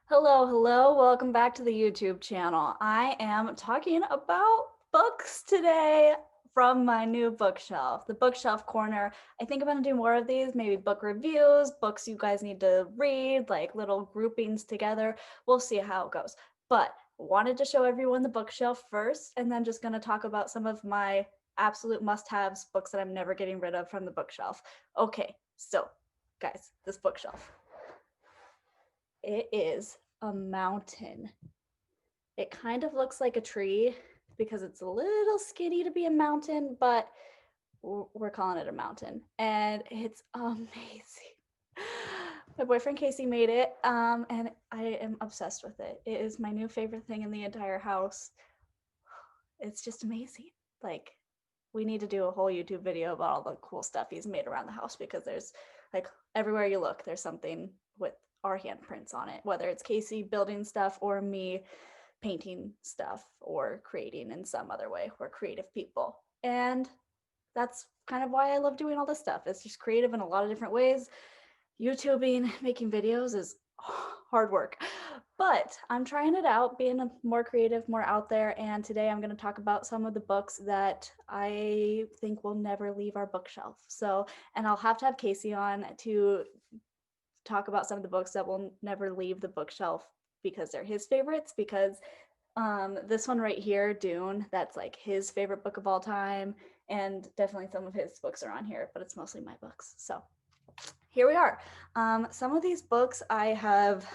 Hello, welcome back to the YouTube channel. I am talking about books today from my new bookshelf, the bookshelf corner. I think I'm gonna do more of these, maybe book reviews, books you guys need to read, like little groupings together. We'll see how it goes. But wanted to show everyone the bookshelf first, and then just gonna talk about some of my absolute must-haves, books that I'm never getting rid of from the bookshelf. Okay, so guys, this bookshelf. It is a mountain. It kind of looks like a tree because it's a little skinny to be a mountain, but we're calling it a mountain. And it's amazing. My boyfriend Casey made it, and I am obsessed with it. It is my new favorite thing in the entire house. It's just amazing. Like, we need to do a whole YouTube video about all the cool stuff he's made around the house because there's like everywhere you look, there's something with our handprints on it, whether it's Casey building stuff or me painting stuff or creating in some other way. We're creative people. And that's kind of why I love doing all this stuff. It's just creative in a lot of different ways. YouTubing, making videos is hard work, but I'm trying it out, being more creative, more out there. And today I'm going to talk about some of the books that I think will never leave our bookshelf. So, and I'll have to have Casey on to talk about some of the books that will never leave the bookshelf because they're his favorites. Because this one right here, Dune, that's like his favorite book of all time. And definitely some of his books are on here, but it's mostly my books. So here we are. Some of these books I have,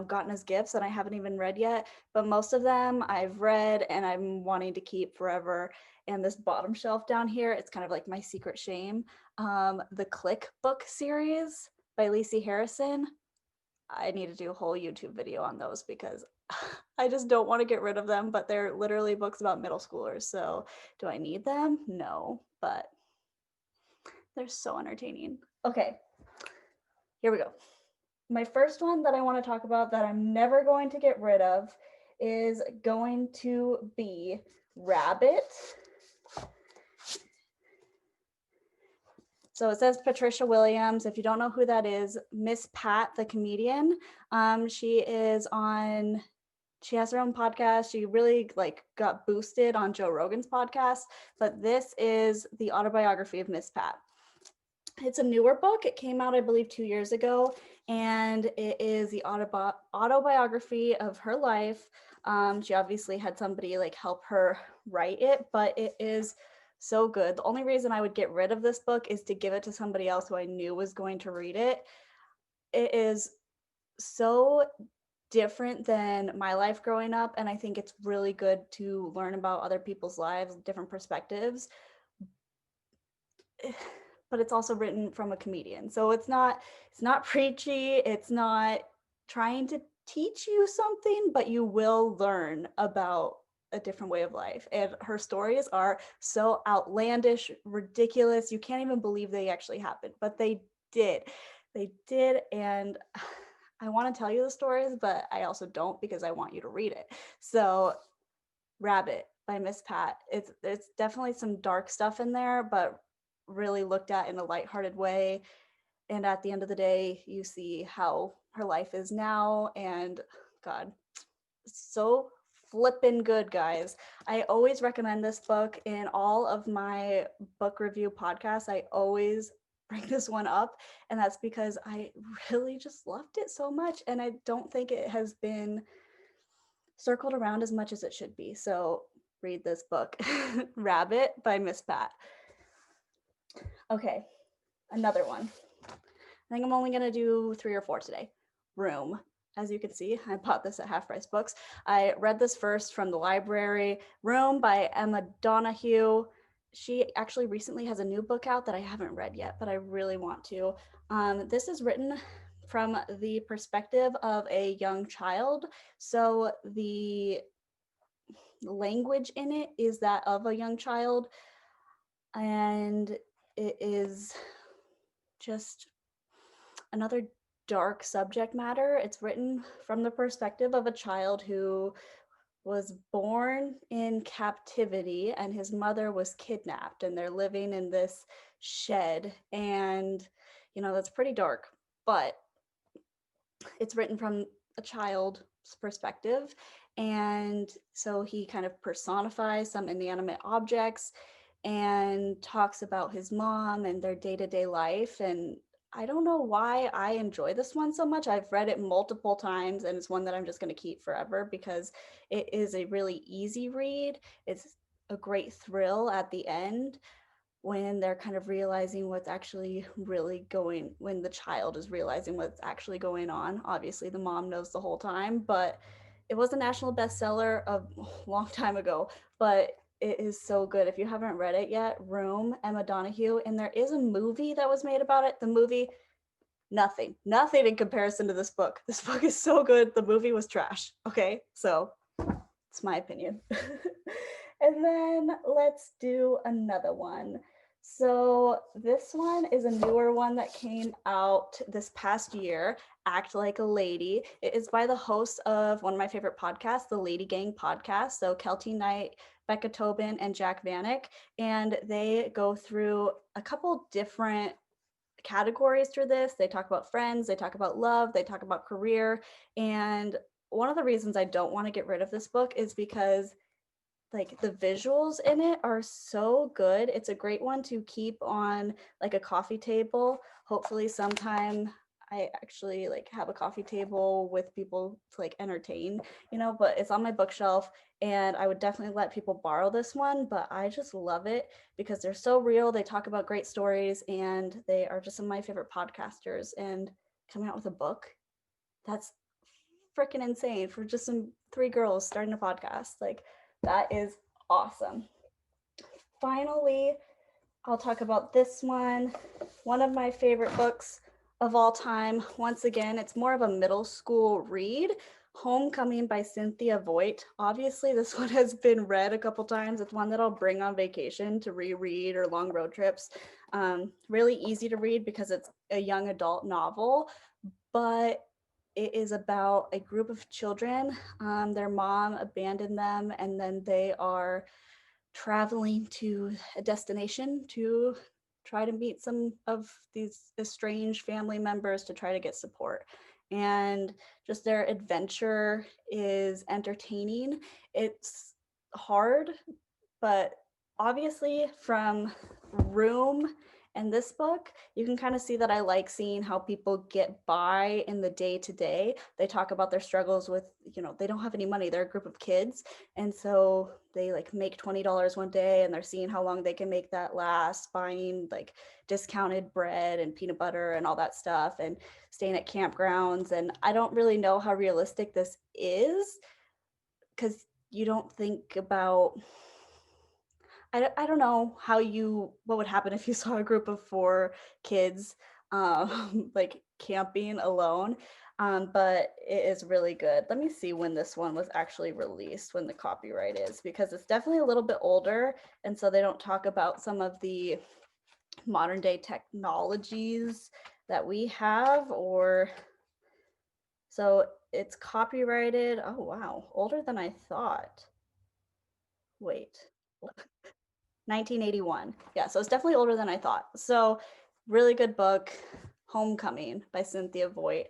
gotten as gifts and I haven't even read yet, but most of them I've read and I'm wanting to keep forever. And this bottom shelf down here, it's kind of like my secret shame. The Click book series by Lacey Harrison. I need to do a whole YouTube video on those because I just don't want to get rid of them, but they're literally books about middle schoolers. So do I need them? No, but they're so entertaining. Okay, here we go. My first one that I want to talk about that I'm never going to get rid of is going to be Rabbit. So it says Patricia Williams. If you don't know who that is, Miss Pat, the comedian. She has her own podcast. She really got boosted on Joe Rogan's podcast, but this is the autobiography of Miss Pat. It's a newer book. It came out, I believe, 2 years ago, and it is the autobiography of her life. She obviously had somebody help her write it, but it is so good. The only reason I would get rid of this book is to give it to somebody else who I knew was going to read it. It is so different than my life growing up, and I think it's really good to learn about other people's lives, different perspectives. But it's also written from a comedian. So it's not preachy, it's not trying to teach you something, but you will learn about a different way of life. And her stories are so outlandish, ridiculous. You can't even believe they actually happened, but they did. They did. And I want to tell you the stories, but I also don't because I want you to read it. So Rabbit by Miss Pat. It's definitely some dark stuff in there, but really looked at in a lighthearted way. And at the end of the day, you see how her life is now. And God, so flippin' good, guys. I always recommend this book in all of my book review podcasts. I always bring this one up, and that's because I really just loved it so much. And I don't think it has been circled around as much as it should be. So read this book, Rabbit by Miss Pat. Okay, another one. I think I'm only gonna do 3 or 4 today. Room. As you can see, I bought this at Half Price Books. I read this first from the library. Room by Emma Donoghue. She actually recently has a new book out that I haven't read yet, but I really want to. This is written from the perspective of a young child. So the language in it is that of a young child. And it is just another dark subject matter. It's written from the perspective of a child who was born in captivity and his mother was kidnapped and they're living in this shed. And, that's pretty dark, but it's written from a child's perspective. And so he kind of personifies some inanimate objects and talks about his mom and their day-to-day life. And I don't know why I enjoy this one so much. I've read it multiple times, and it's one that I'm just going to keep forever because it is a really easy read. It's a great thrill at the end when they're kind of realizing what's actually really going, when the child is realizing what's actually going on. Obviously the mom knows the whole time, but it was a national bestseller a long time ago, but it is so good. If you haven't read it yet, Room, Emma Donoghue, and there is a movie that was made about it. The movie, nothing in comparison to this book. This book is so good. The movie was trash. Okay, so it's my opinion. And then let's do another one. So this one is a newer one that came out this past year, Act Like a Lady. It is by the host of one of my favorite podcasts, the Lady Gang podcast. So Keltie Knight, Becca Tobin, and Jack Vanek. And they go through a couple different categories through this. They talk about friends, they talk about love, they talk about career. And one of the reasons I don't want to get rid of this book is because like the visuals in it are so good. It's a great one to keep on like a coffee table. Hopefully sometime I actually like have a coffee table with people to like entertain, but it's on my bookshelf, and I would definitely let people borrow this one, but I just love it because they're so real. They talk about great stories, and they are just some of my favorite podcasters, and coming out with a book, that's freaking insane for just some three girls starting a podcast. Like, that is awesome. Finally, I'll talk about this one of my favorite books of all time. Once again, it's more of a middle school read, Homecoming by Cynthia Voight. Obviously, this one has been read a couple times. It's one that I'll bring on vacation to reread or long road trips. Really easy to read because it's a young adult novel, but it is about a group of children. Their mom abandoned them, and then they are traveling to a destination to try to meet some of these estranged family members to try to get support. And just their adventure is entertaining. It's hard, but obviously from Room and this book, you can kind of see that I like seeing how people get by in the day to day. They talk about their struggles with, they don't have any money. They're a group of kids. And so they like make $20 one day, and they're seeing how long they can make that last, buying like discounted bread and peanut butter and all that stuff, and staying at campgrounds. And I don't really know how realistic this is because you don't think about, I don't know what would happen if you saw a group of 4 kids like camping alone, but it is really good. Let me see when this one was actually released, when the copyright is, because it's definitely a little bit older, and so they don't talk about some of the modern day technologies that we have, or so it's copyrighted. Oh wow, older than I thought. Wait. 1981. Yeah, so it's definitely older than I thought. So really good book, Homecoming by Cynthia Voight.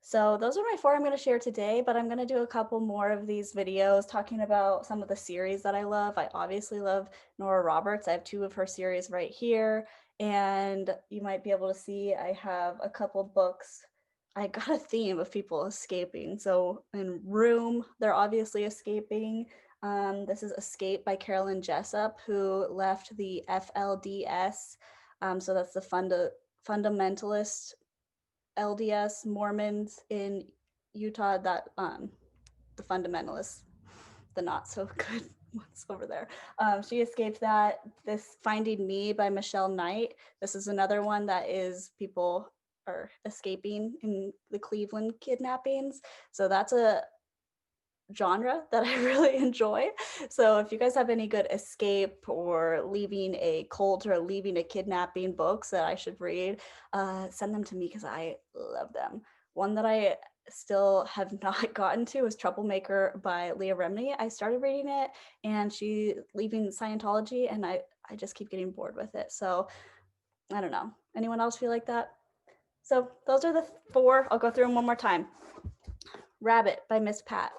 So those are my 4 I'm going to share today, but I'm going to do a couple more of these videos talking about some of the series that I love. I obviously love Nora Roberts. I have 2 of her series right here, and you might be able to see I have a couple books. I got a theme of people escaping. So in Room, they're obviously escaping. This is Escape by Carolyn Jessup, who left the FLDS. So that's the fundamentalist LDS Mormons in Utah, that the fundamentalists, the not so good ones over there. She escaped that. This Finding Me by Michelle Knight. This is another one that is people are escaping in the Cleveland kidnappings. So that's a genre that I really enjoy. So if you guys have any good escape or leaving a cult or leaving a kidnapping books that I should read, send them to me because I love them. One that I still have not gotten to is Troublemaker by Leah Remini. I started reading it, and she leaving Scientology, and I just keep getting bored with it. So I don't know. Anyone else feel like that? So those are the 4. I'll go through them one more time. Rabbit by Miss Pat.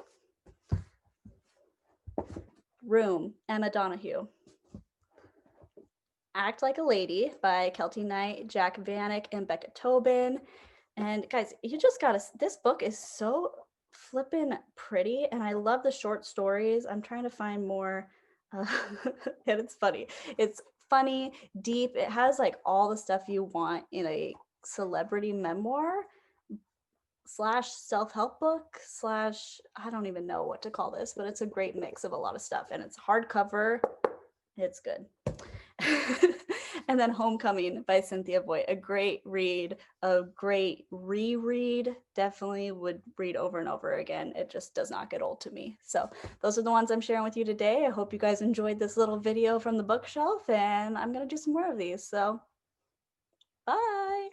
Room, Emma Donoghue. Act Like a Lady by Keltie Knight, Jack Vanek, and Becca Tobin. And guys, you just gotta, this book is so flippin' pretty, and I love the short stories. I'm trying to find more, and it's funny. It's funny, deep. It has like all the stuff you want in a celebrity memoir slash self-help book slash, I don't even know what to call this, but it's a great mix of a lot of stuff, and it's hardcover. It's good. And then Homecoming by Cynthia Voight, a great read, a great reread. Definitely would read over and over again. It just does not get old to me. So those are the ones I'm sharing with you today. I hope you guys enjoyed this little video from the bookshelf, and I'm gonna do some more of these. So bye.